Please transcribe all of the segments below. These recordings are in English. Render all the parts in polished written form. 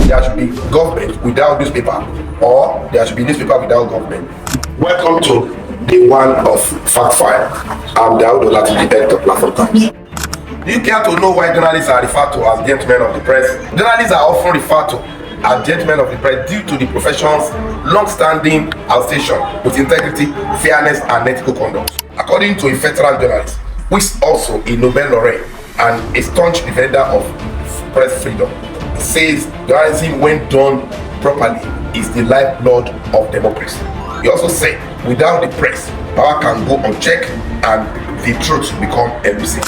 there should be government without newspaper, or there should be newspaper without government. Welcome to day one of Fact File. I'm Daud, Olatunji, editor of Platform Times. Do you care to know why journalists are referred to as gentlemen of the press? Journalists are often referred to as gentlemen of the press due to the profession's long-standing association with integrity, fairness, and ethical conduct. According to a veteran journalist, who is also a Nobel laureate and a staunch defender of press freedom, he says journalism, when done properly, is the lifeblood of democracy. He also said, without the press, power can go unchecked and the truth become elusive.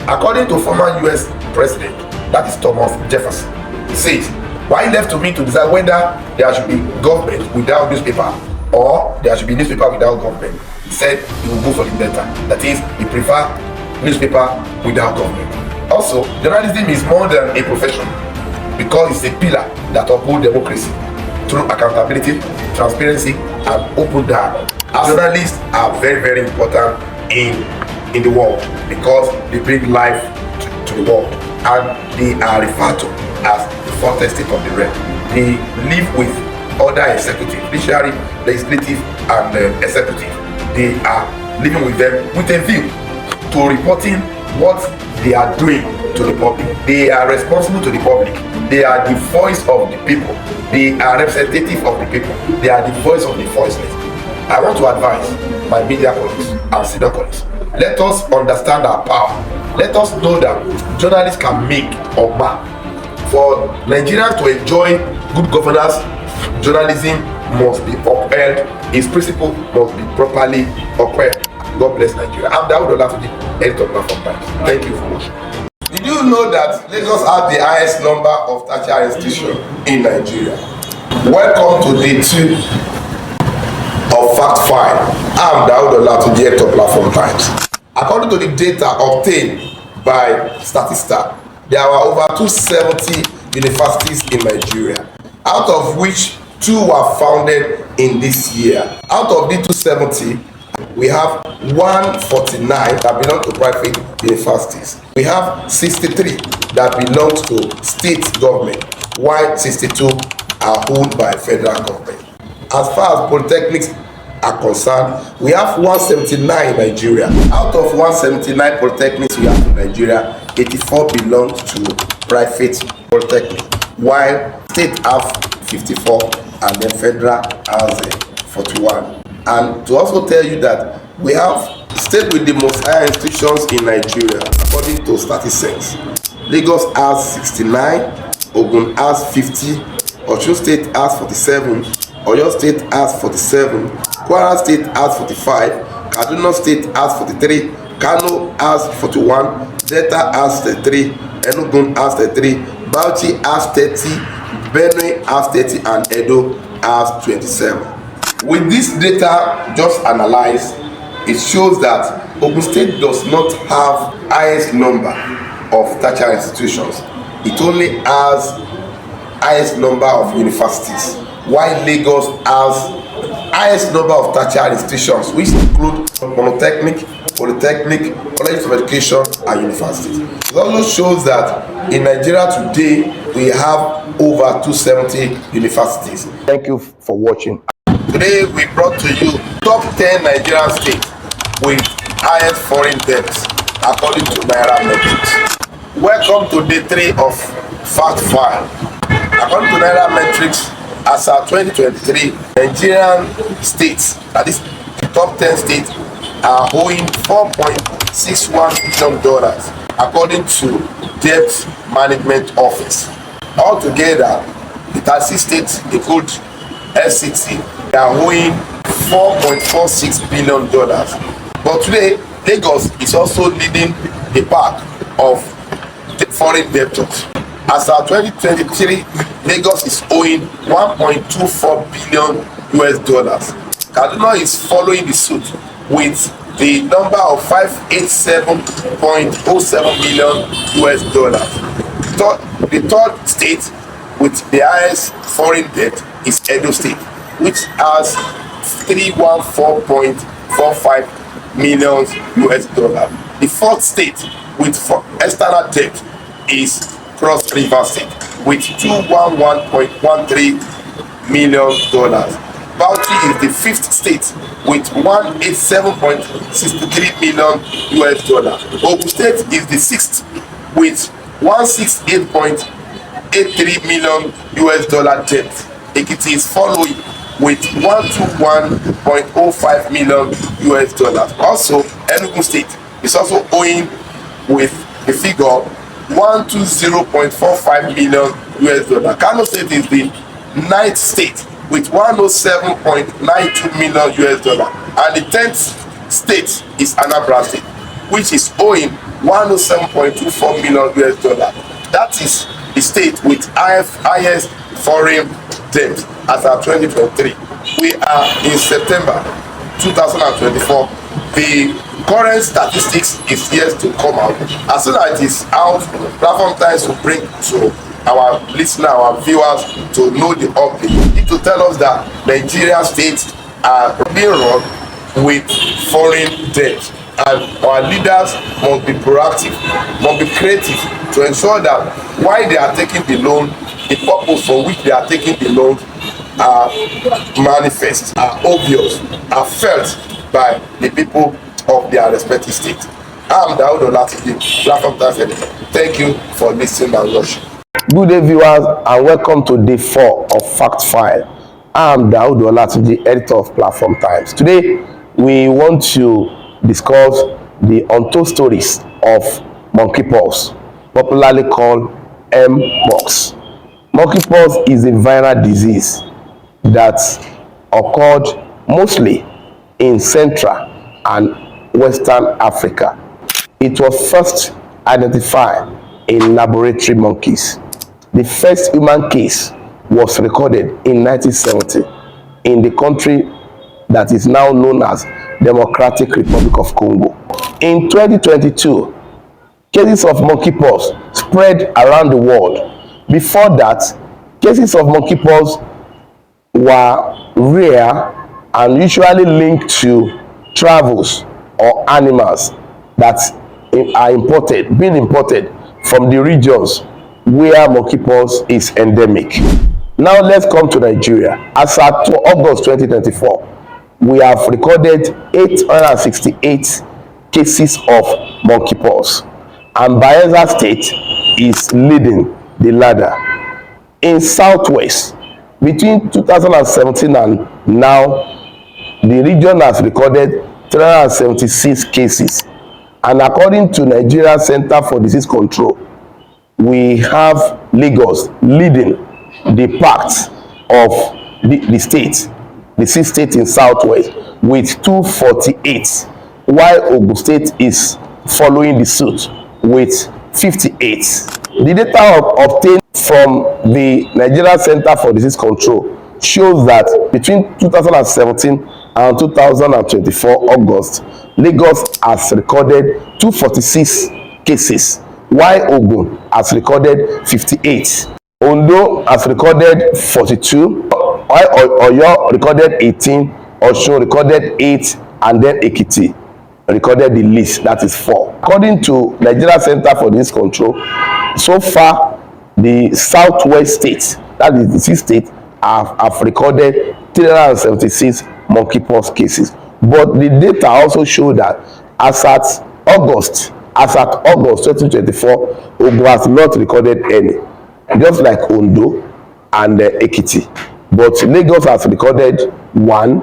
According to former US President, that is Thomas Jefferson, he says, why left to me to decide whether there should be government without newspaper or there should be newspaper without government. He said he will go for the better. That is, he prefers newspaper without government. Also, journalism is more than a profession because it's a pillar that upholds democracy through accountability, transparency, and open dialogue. Journalists are very, very important in the world because they bring life to the world, and they are referred to as the fourth estate of the realm. They live with other executive, judiciary, legislative, and executive. They are living with them with a view to reporting what they are doing to the public. They are responsible to the public. They are the voice of the people. They are representative of the people. They are the voice of the voiceless. I want to advise my media colleagues and senior colleagues, let us understand our power. Let us know that journalists can make or mark. For Nigerians to enjoy good governance, journalism must be upheld. Its principle must be properly upheld. God bless Nigeria. I'm Daud, Olatunji, editor of Platform Times. Thank you for watching. Did you know that Lagos has the highest number of tertiary institutions in Nigeria? Welcome to day 2 of Fact File. I'm Daud, Olatunji, editor of Platform Times. According to the data obtained by Statista, there are over 270 universities in Nigeria, out of which 2 were founded in this year. Out of the 270, we have 149 that belong to private universities. We have 63 that belong to state government, while 62 are owned by federal government. As far as polytechnics are concerned, we have 179 in Nigeria. Out of 179 polytechnics we have in Nigeria, 84 belong to private polytechnic, while state have 54 and then federal has 41. And to also tell you that we have state with the most higher institutions in Nigeria according to statistics. Lagos has 69, Ogun has 50, Osun State has 47, Oyo State has 47, Kwara State has 45, Kaduna State has 43, Kano has 41, Delta has 33, Enugu has 33, Bauchi has 30, Benue has 30, and Edo has 27. With this data just analyzed, it shows that Ogun State does not have highest number of tertiary institutions. It only has highest number of universities, while Lagos has highest number of tertiary institutions, which include monotechnic, polytechnic, colleges of education, and universities. It also shows that in Nigeria today we have over 270 universities. Thank you for watching. Today we brought to you top 10 Nigerian states with highest foreign debt according to Nairametrics. Welcome to day 3 of Fact File. According to Nairametrics, as of 2023, Nigerian states, that is the top 10 states, are owing $4.61 billion according to Debt Management Office. Altogether, the 36 states include FCT. They are owing $4.46 billion. But today, Lagos is also leading the pack of foreign debtors. As of 2023, Lagos is owing $1.24 billion. Kaduna is following the suit with the number of $587.07 billion. The third state with the highest foreign debt is Edo State, which has $314.45 million. The fourth state with external debt is Cross River State with $211.13 million. Bauchi is the fifth state with $187.63 million. Ogun State is the sixth with $168.83 million debt. Ekiti is following with $121.05 million. Also, Enugu State is also owing with a figure $120.45 million. Kano State is the ninth state with $107.92 million. And the 10th state is Anambra State, which is owing $107.24 million. That is the state with highest foreign debt as of 2023. We are in September 2024. The current statistics is yet to come out. As soon as it is out, Platform Times will bring to our listeners, our viewers to know the update. It will tell us that Nigerian states are being run with foreign debt, and our leaders must be proactive, must be creative to ensure that while they are taking the loan, the purpose for which they are taking the loan are manifest, are obvious, are felt by the people of their respective state. I'm Daud Olatunji, Platform Times editor. Thank you for listening and watching. Good day, viewers, and welcome to day 4 of Fact File. I'm Daud Olatunji, editor of Platform Times. Today, we want to discuss the untold stories of monkeypox, popularly called Mpox. Monkeypox is a viral disease that occurred mostly in Central and Western Africa. It was first identified in laboratory monkeys. The first human case was recorded in 1970 in the country that is now known as Democratic Republic of Congo. In 2022, cases of monkeypox spread around the world. Before that, cases of monkeypox were rare and usually linked to travels or animals that are being imported from the regions where monkeypox is endemic. Now let's come to Nigeria. As at August 2024, we have recorded 868 cases of monkeypox, and Bayelsa State is leading the ladder. In Southwest, between 2017 and now, the region has recorded 376 cases, and according to Nigeria Center for Disease Control, we have Lagos leading the pact of the state, the 6 states in Southwest, with 248, while Ogun State is following the suit with 58. The data obtained from the Nigeria Center for Disease Control shows that between 2017 and 2024 August, Lagos has recorded 246 cases, while Ogun has recorded 58. Ondo has recorded 42, while Oyo recorded 18, Osun recorded 8, and then Ekiti recorded the least, that is 4. According to Nigeria Center for Disease Control, so far the Southwest states, that is the 6 states, have recorded 376 monkeypox cases. But the data also show that as at August 2024, Ogun has not recorded any, just like Ondo and Ekiti. But Lagos has recorded 1,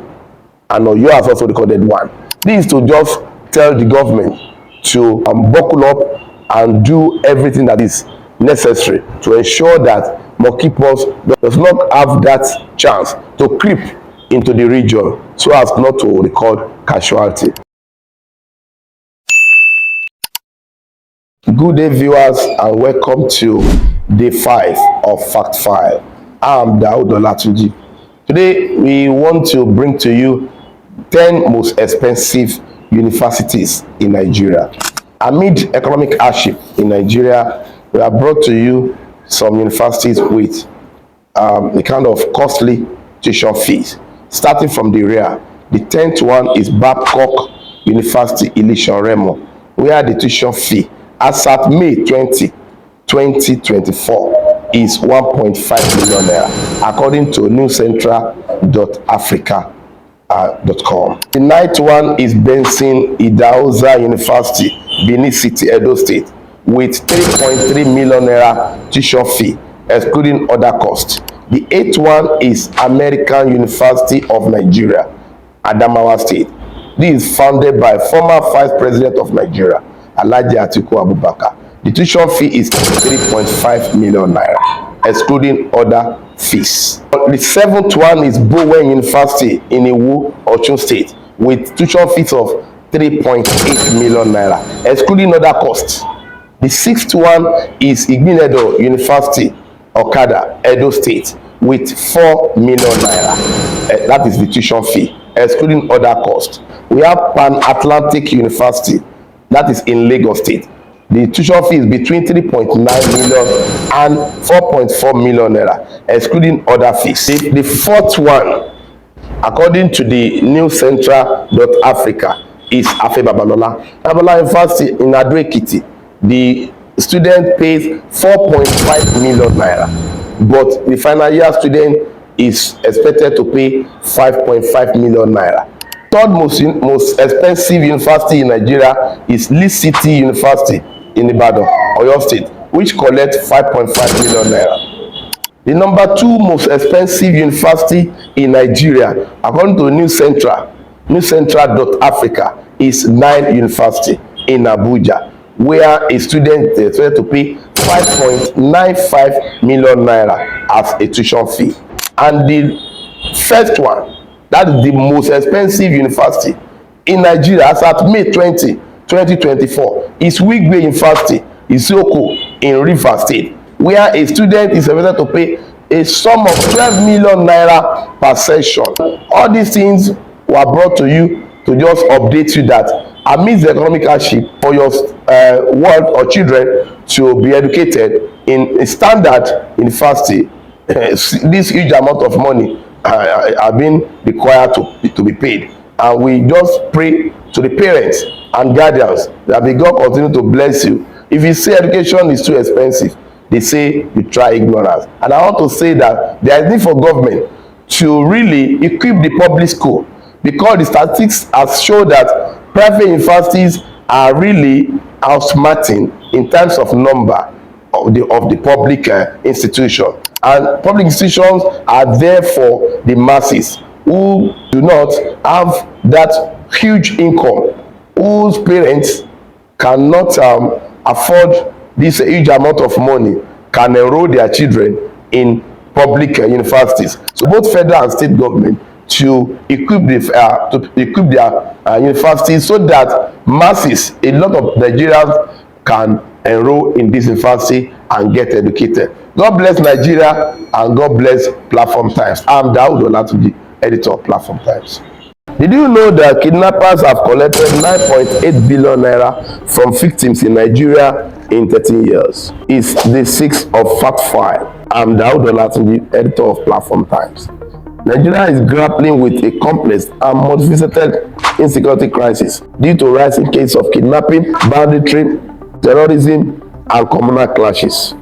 and Oyo has also recorded 1. This is to just tell the government to buckle up and do everything that is necessary to ensure that monkeypox does not have that chance to creep into the region so as not to record casualty. Good day, viewers, and welcome to day 5 of Fact File. I'm Daud Olatunji. Today, we want to bring to you 10 most expensive universities in Nigeria. Amid economic hardship in Nigeria, we have brought to you some universities with the kind of costly tuition fees. Starting from the rear, the 10th one is Babcock University, Ilishan Remo, where the tuition fee as at May 20 2024 is 1.5 million naira, according to newcentra.africa.com. The ninth one is Benson Idahosa University, Benin City, Edo State, with 3.3 million naira tuition fee, excluding other costs. The eighth one is American University of Nigeria, Adamawa State. This is founded by former Vice President of Nigeria, Alhaji Atiku Abubakar. The tuition fee is 3.5 million naira, excluding other fees. The seventh one is Bowen University in Iwu, Osun State, with tuition fees of 3.8 million naira, excluding other costs. The sixth one is Igbinedo University, Okada, Edo State, with 4 million naira. That is the tuition fee, excluding other costs. We have Pan Atlantic University, that is in Lagos State. The tuition fee is between 3.9 million and 4.4 million naira, excluding other fees. The fourth one, according to the newcentra.africa, is Afe Babalola. Babalola University in Ado Ekiti. The student pays 4.5 million naira, but the final year student is expected to pay 5.5 million naira. Third most expensive university in Nigeria is Lee City University in Ibadan, Oyo State, which collects 5.5 million naira. The number two most expensive university in Nigeria, according to newcentra.africa, is Nile University in Abuja, where a student is expected to pay 5.95 million naira as a tuition fee. And the first one, that is the most expensive university in Nigeria as at May 20, 2024, is Wigwe University, Isioko in Rivers State, where a student is expected to pay a sum of 12 million naira per session. All these things were brought to you to just update you that amidst the economic hardship for your world or children to be educated in a standard university, this huge amount of money have been required to be paid. And we just pray to the parents and guardians that may God continue to bless you. If you say education is too expensive, they say you try ignorance. And I want to say that there is need for government to really equip the public school, because the statistics have shown that private universities are really outsmarting in terms of number of the public institution. And public institutions are there for the masses who do not have that huge income, whose parents cannot afford this huge amount of money, can enroll their children in public universities. So both federal and state government to equip their universities so that masses, a lot of Nigerians, can enroll in this university and get educated. God bless Nigeria and God bless Platform Times. I'm Daud Olatunji, editor of Platform Times. Did you know that kidnappers have collected 9.8 billion naira from victims in Nigeria in 13 years? It's the 6th of Fact File. I'm Daud Olatunji, editor of Platform Times. Nigeria is grappling with a complex and multifaceted insecurity crisis due to rising cases of kidnapping, banditry, terrorism, and communal clashes.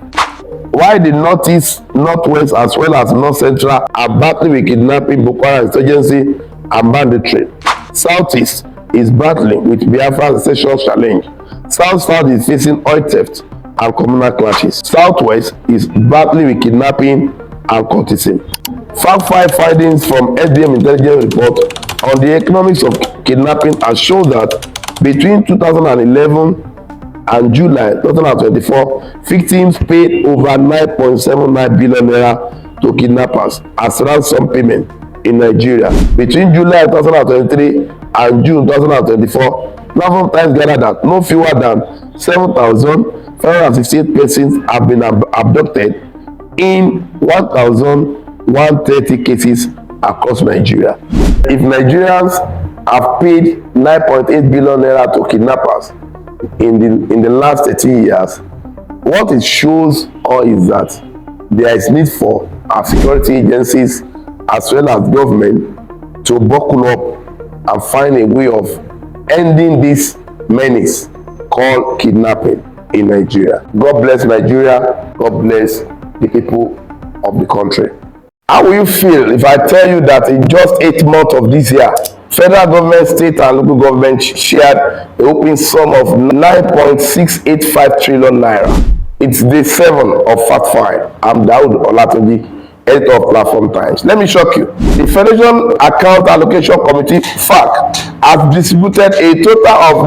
While the Northeast, Northwest, as well as North Central are battling with kidnapping, Boko Haram insurgency, and banditry, Southeast is battling with Biafra secession challenge. South is facing oil theft and communal clashes. Southwest is battling with kidnapping and cultism. Fact 5 findings from SDM intelligence report on the economics of kidnapping has shown that between 2011 and July 2024, victims paid over 9.79 billion naira to kidnappers as ransom payment in Nigeria. Between July 2023 and June 2024, Platform Times gathered that no fewer than 7,568 persons have been abducted in 1,130 cases across Nigeria. If Nigerians have paid 9.8 billion naira to kidnappers in the last 13 years, what it shows is that there is need for our security agencies as well as government to buckle up and find a way of ending this menace called kidnapping. in Nigeria. God bless Nigeria. God bless the people of the country. How will you feel if I tell you that in just 8 months of this year, federal government, state and local government shared a whopping sum of 9.685 trillion naira? It's day 7 of Fact File. I'm Daud Olatunji, editor of Platform Times. Let me shock you. The Federation Account Allocation Committee, FAC, has distributed a total of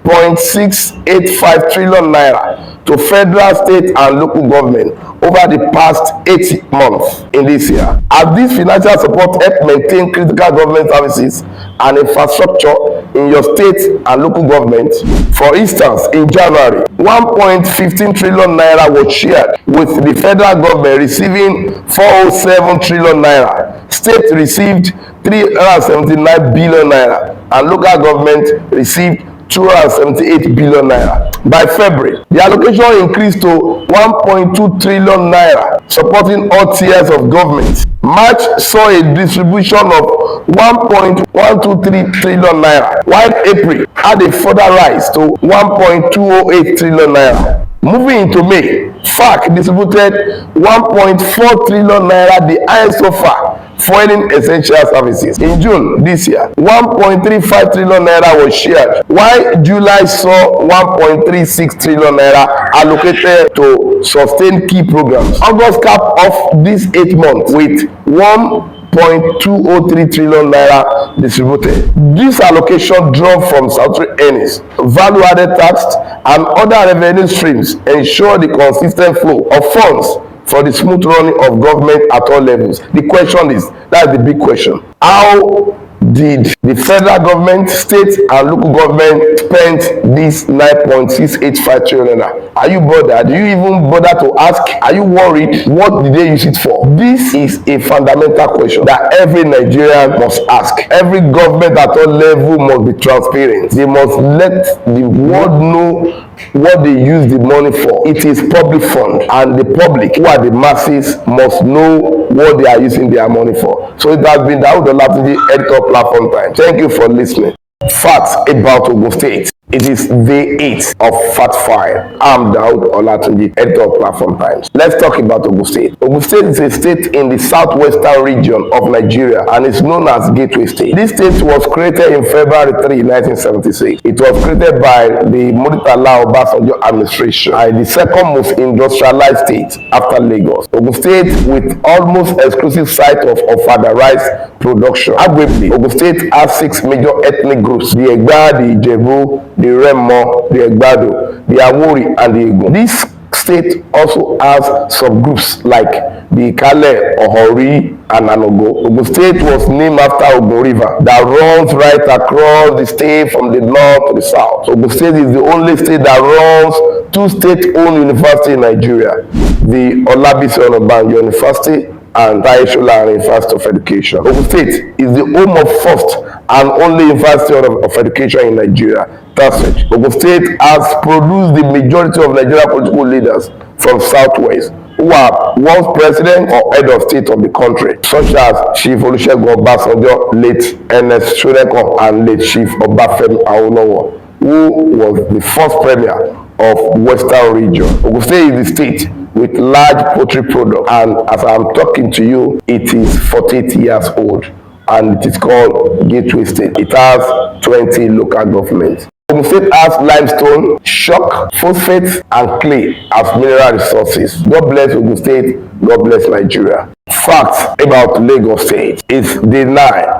9.685 trillion naira to federal, state and local government over the past 8 months in this year. As this financial support help maintain critical government services and infrastructure in your state and local government. For instance, in January, 1.15 trillion naira was shared, with the federal government receiving 407 trillion naira, state received 379 billion naira, and local government received 278 billion naira. By February, the allocation increased to 1.2 trillion naira, supporting all tiers of government. March saw a distribution of 1.123 trillion naira, while April had a further rise to 1.208 trillion naira. Moving into May, FAC distributed 1.4 trillion naira, the highest so far, fueling essential services. In June this year, 1.35 trillion naira was shared, while July saw 1.36 trillion naira allocated to sustain key programs. August capped off this 8 months with 1.203 trillion naira distributed. This allocation drawn from statutory earnings, value-added tax, and other revenue streams ensure the consistent flow of funds for the smooth running of government at all levels. The question is, that's the big question. How did the federal government, state and local government spend this 9.685 trillion naira? Are you bothered? Do you even bother to ask? Are you worried? What did they use it for? This is a fundamental question that every Nigerian must ask. Every government at all level must be transparent. They must let the world know what they use the money for. It is public fund, and the public, who are the masses, must know what they are using their money for. So it has been Daud Olatunji, editor of Platform Times. Thank you for listening. Facts about Ogun State. It is day 8 of Fact File. I'm Daud Olatunji, editor of Platform Times. Let's talk about Ogun State. Ogun State is a state in the southwestern region of Nigeria and is known as Gateway State. This state was created in February 3, 1976. It was created by the Muritala Obasanjo administration and the second most industrialized state after Lagos. Ogun State, with almost exclusive site of ofada rice production. Arguably, Ogun State has 6 major ethnic groups: the Egba, the Ijebu, the Remo, the Egbado, the Awori, and the Egun. This state also has subgroups like the Ikale, Ohori, and Anogo. Ogun State was named after Ogun River that runs right across the state from the north to the south. Ogun State is the only state that runs 2 state-owned universities in Nigeria: the Olabisi Onabanjo University and Taishola University of Education. Ogun State is the home of first and only University of Education in Nigeria. That's it. Ogun State has produced the majority of Nigerian political leaders from Southwest who are once president or head of state of the country, such as Chief Olusegun Obasanjo, late Ernest Shonekan, and late Chief Obafemi Awolowo, who was the first premier of Western region. Ogun State is the state with large poultry product, and as I'm talking to you, it is 48 years old, and it is called Gateway State. It has 20 local governments. Ogun State has limestone, chalk, phosphate, and clay as mineral resources. God bless Ogun State. God bless Nigeria. Facts about Lagos State is day 9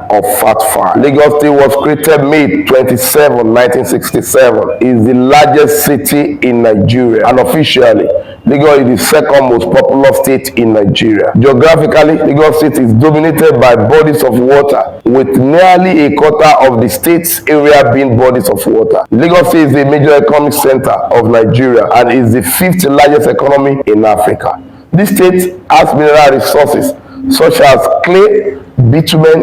of Fact File. Lagos State was created May 27, 1967. Is the largest city in Nigeria, and officially, Lagos is the second most populous state in Nigeria. Geographically, Lagos State is dominated by bodies of water, with nearly a quarter of the state's area being bodies of water. Lagos State is a major economic center of Nigeria and is the 5th largest economy in Africa. This state has mineral resources such as clay, bitumen,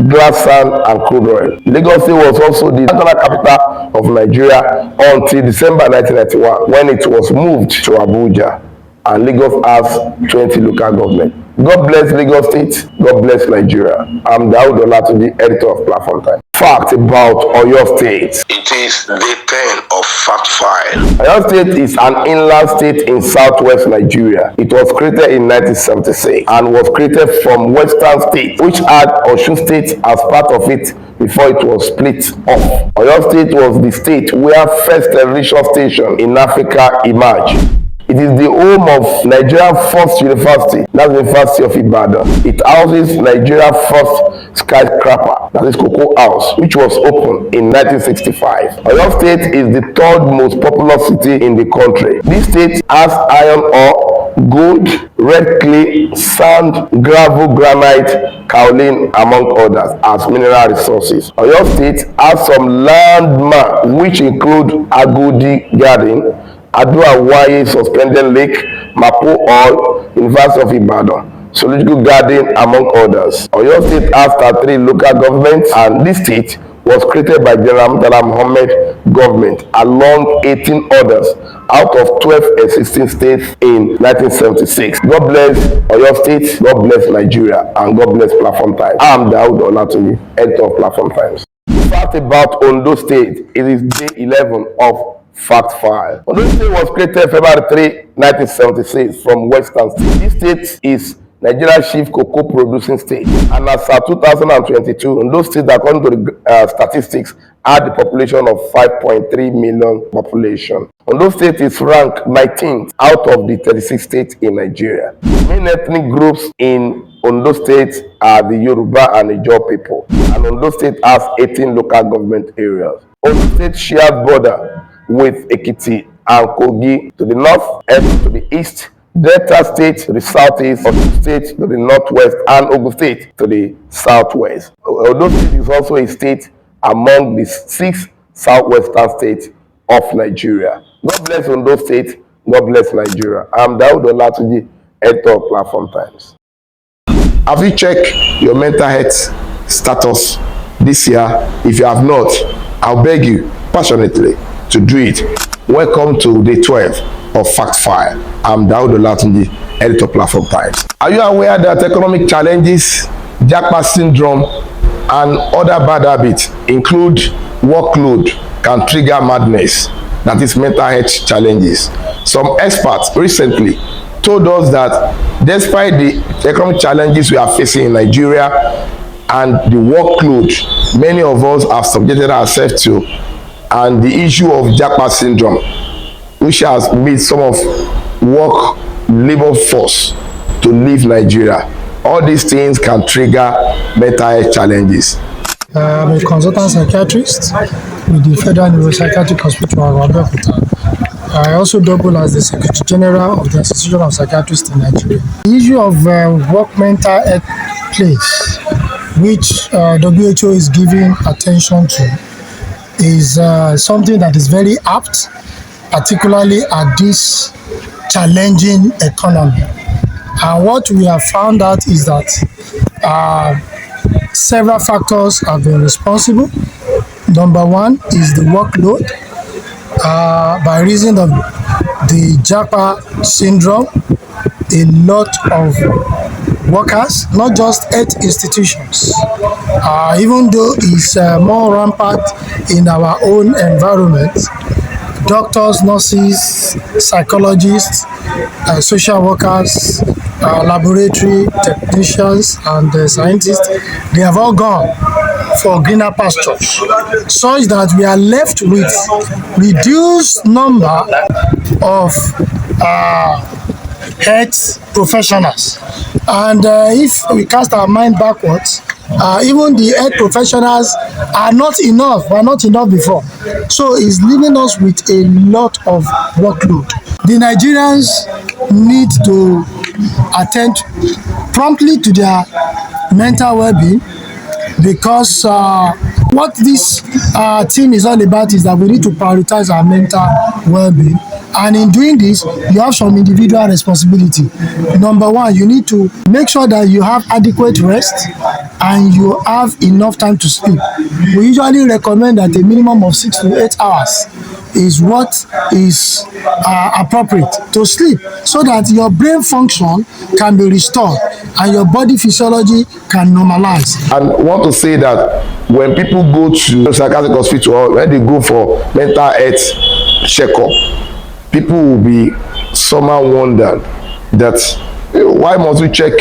glass sand, and crude oil. Lagos State was also the national capital of Nigeria until December 1991, when it was moved to Abuja, and Lagos has 20 local governments. God bless Lagos State. God bless Nigeria. I'm Daud Olatunji, editor of Platform Time. Fact about Oyo State. It is day 10 of Fact File. Oyo State is an inland state in southwest Nigeria. It was created in 1976 and was created from Western State, which had Osun State as part of it before it was split off. Oyo State was the state where first television station in Africa emerged. It is the home of Nigeria's first university, that's the University of Ibadan. It houses Nigeria's first skyscraper, that is Cocoa House, which was opened in 1965. Oyo State is the third most populous city in the country. This state has iron ore, gold, red clay, sand, gravel, granite, kaolin, among others, as mineral resources. Oyo State has some landmarks which include Agodi Garden, Ado-Awaye Suspended Lake, Mapo Hall, University of Ibadan, Zoological Garden, among others. Oyo State has 33 local governments, and this state was created by General Murtala Muhammad government along 18 others out of 12 existing states in 1976. God bless Oyo State, God bless Nigeria, and God bless Platform Times. I am Daud Olatunji, editor of Platform Times. Fact about Ondo State, it is day 11 of Fact File. Ondo State was created February 3, 1976 from Western State. This state is Nigeria's chief cocoa producing state, and as of 2022, Ondo State, according to the statistics, had the population of 5.3 million population. Ondo State is ranked 19th out of the 36 states in Nigeria. Main ethnic groups in Ondo State are the Yoruba and Ijaw people, and Ondo State has 18 local government areas. Ondo State shares border with Ekiti and Kogi to the north, Edo to the east, Delta State to the southeast, Osun State to the northwest, and Ogun State to the southwest. Ondo State is also a state among the 6 southwestern states of Nigeria. God bless Ondo State, God bless Nigeria. I'm Daud Olatunji, editor of Platform Times. Have you checked your mental health status this year? If you have not, I'll beg you passionately to do it. Welcome to day 12 of Fact File. I'm Daud Olatunji, editor of Platform Times. Are you aware that economic challenges, Japa syndrome, and other bad habits include workload can trigger madness, that is mental health challenges? Some experts recently told us that despite the economic challenges we are facing in Nigeria and the workload many of us have subjected ourselves to, and the issue of Japa syndrome, which has made some of work labor force to leave Nigeria, all these things can trigger mental health challenges. I'm a consultant psychiatrist with the Federal Neuropsychiatric Hospital of Abeokuta. I also double as the Secretary General of the Association of Psychiatrists in Nigeria. The issue of work mental health place, which WHO is giving attention to, is something that is very apt, particularly at this challenging economy. And what we have found out is that several factors have been responsible. Number one is the workload. By reason of the Japa syndrome, a lot of workers, not just health institutions, even though it's more rampant in our own environment, doctors, nurses, psychologists, social workers, laboratory technicians, and scientists, they have all gone for greener pastures, such that we are left with reduced number of health professionals. And if we cast our mind backwards, even the health professionals are not enough, were not enough before. So it's leaving us with a lot of workload. The Nigerians need to attend promptly to their mental well-being, because what this team is all about is that we need to prioritize our mental well-being. And in doing this, you have some individual responsibility. Number one, you need to make sure that you have adequate rest and you have enough time to sleep. We usually recommend that a minimum of 6 to 8 hours is what is appropriate to sleep, so that your brain function can be restored and your body physiology can normalize. And I want to say that when people go to psychiatric hospital or when they go for mental health checkup, people will be somehow wondered that why must you check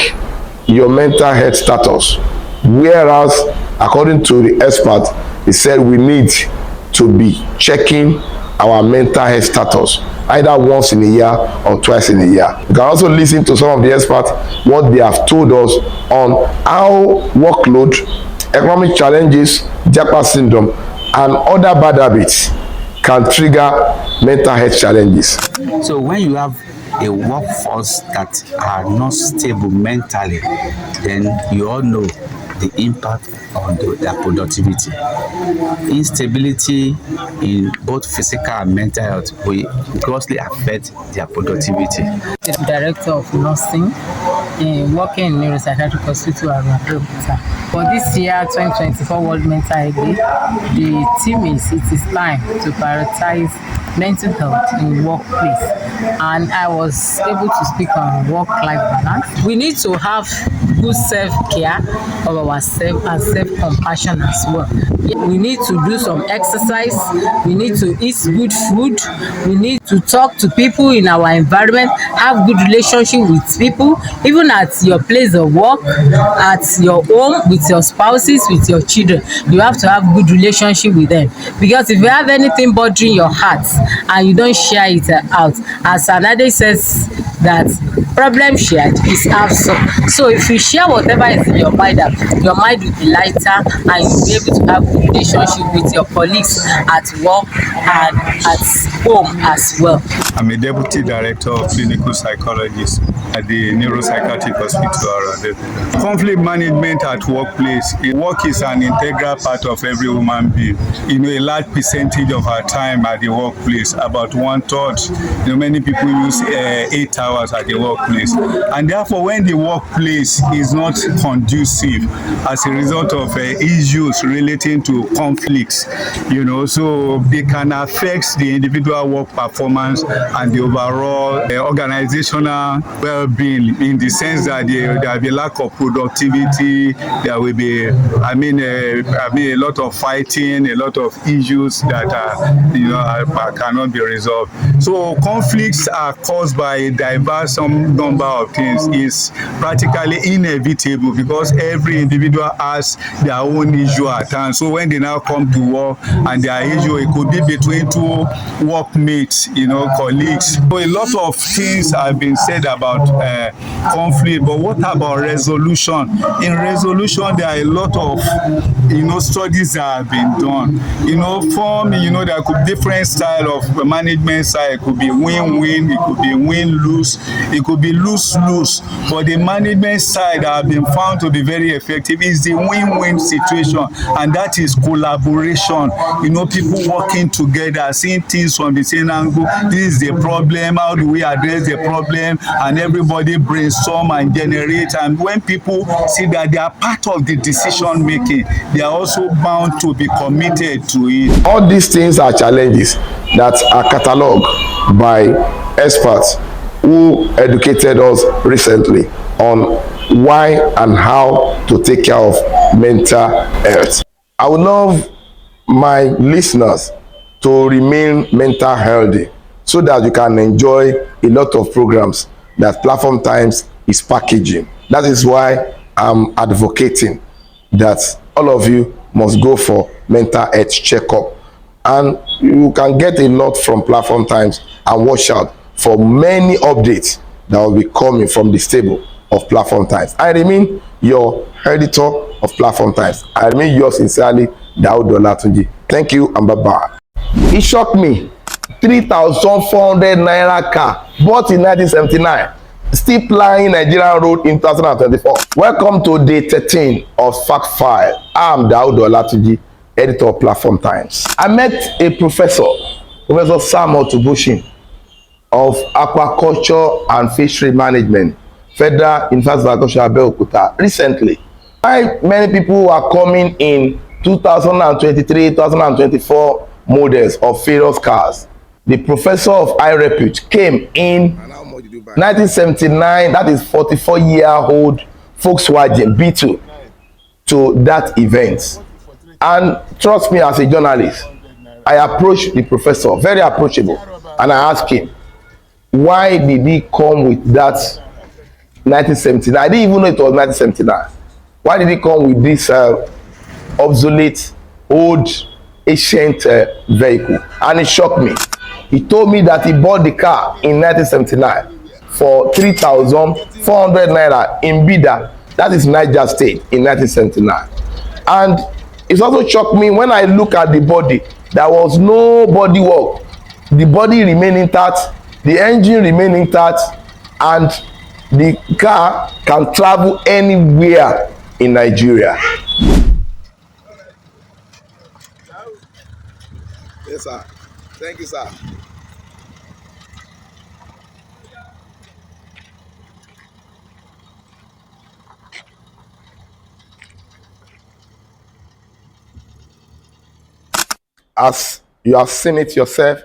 your mental health status, whereas according to the expert, he said we need to be checking our mental health status either once in a year or twice in a year. You can also listen to some of the experts what they have told us on how workload, economic challenges, Japa syndrome, and other bad habits can trigger mental health challenges. So when you have a workforce that are not stable mentally, then you all know the impact on their productivity. Instability in both physical and mental health will grossly affect their productivity. The director of nursing working in neuropsychiatric hospital at Abeokuta. For this year, 2024 World Mental Health Day, the theme is it is time to prioritize mental health in workplace, and I was able to speak on work-life balance. We need to have good self-care of ourselves and self-compassion as well. We need to do some exercise, we need to eat good food, we need to talk to people in our environment, have good relationship with people, even at your place of work, at your home, with your spouses, with your children. You have to have good relationship with them, because if you have anything bothering your heart and you don't share it out, as Anade says that problem shared is half solved. So if you share whatever is in your mind will be lighter, and you'll be able to have good relationship with your colleagues at work and at home as well. I'm a deputy director of clinical psychologist at the neuropsychiatric hospital around. Conflict management at workplace. Work is an integral part of every human being. You know, a large percentage of our time at the workplace, about 1/3. You know, many people use 8 hours at the workplace, and therefore, when the workplace is not conducive as a result of issues relating to conflicts, you know, so they can affect the individual work performance and the overall organizational well-being, in the sense that there will be lack of productivity, there will be, a lot of fighting, a lot of issues that cannot be resolved. So conflicts are caused by a diverse number of things. It's practically inevitable because every individual has their own issue at hand. So when they now come to work and their issue, it could be between two workmates, you know, colleagues. So a lot of things have been said about conflict, but what about resolution? In resolution, there are a lot of, studies that have been done. There could be different style of management style. It could be win-win, it could be win-lose, it could be lose-lose. But the management side that have been found to be very effective is the win-win situation, and that is collaboration. People working together, seeing things from the same angle. This is the problem, how do we address the problem? And everybody brainstorm and generate. And when people see that they are part of the decision making, they are also bound to be committed to it. All these things are challenges that are catalogued by experts who educated us recently on why and how to take care of mental health. I would love my listeners to remain mental healthy so that you can enjoy a lot of programs that Platform Times is packaging. That is why I'm advocating that all of you must go for mental health checkup, and you can get a lot from Platform Times, and watch out for many updates that will be coming from the stable of Platform Times. I remain your editor of Platform Times. I remain yours sincerely, Daud Olatunji. Thank you and bye-bye. It shocked me. 3,400 naira car bought in 1979, still plying Nigerian road in 2024. Welcome to day 13 of Fact File. I'm Daud Olatunji, editor of Platform Times. I met a professor, Professor Sam Otubushin, of Aquaculture and Fishery Management, Federal University of Agriculture, Abeokuta, recently. Why many people are coming in 2023, 2024 models of various cars? The professor of high repute came in 1979, that is 44-year-old Volkswagen Beetle, to that event. And trust me, as a journalist, I approached the professor, very approachable, and I asked him, why did he come with that 1979? I didn't even know it was 1979. Why did he come with this obsolete, old, ancient vehicle? And it shocked me. He told me that he bought the car in 1979 for 3,400 naira in Bida, that is Niger State, in 1979. And it also shocked me when I look at the body. There was no body work. The body remained intact, the engine remained intact, and the car can travel anywhere in Nigeria. Yes, sir. Thank you, sir. As you have seen it yourself,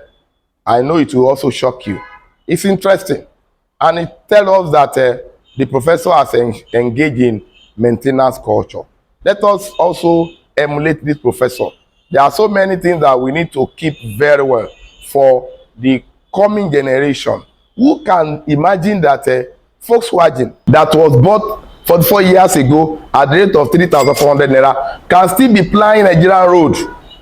I know it will also shock you. It's interesting. And it tells us that the professor has engaged in maintenance culture. Let us also emulate this professor. There are so many things that we need to keep very well for the coming generation. Who can imagine that Volkswagen that was bought 44 years ago at the rate of 3,400 naira can still be plying Nigerian road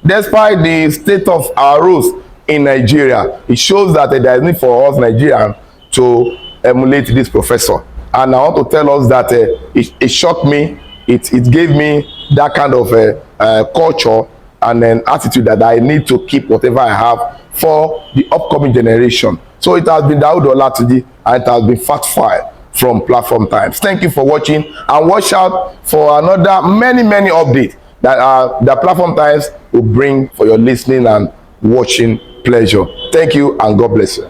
despite the state of our roads in Nigeria? It shows that there is need for us Nigerians to emulate this professor. And I want to tell us that it shocked me. It gave me that kind of culture and an attitude that I need to keep whatever I have for the upcoming generation. So it has been Daud Olatunji, and it has been Fact File from Platform Times. Thank you for watching, and watch out for another many updates that the Platform Times will bring for your listening and watching pleasure. Thank you, and God bless you.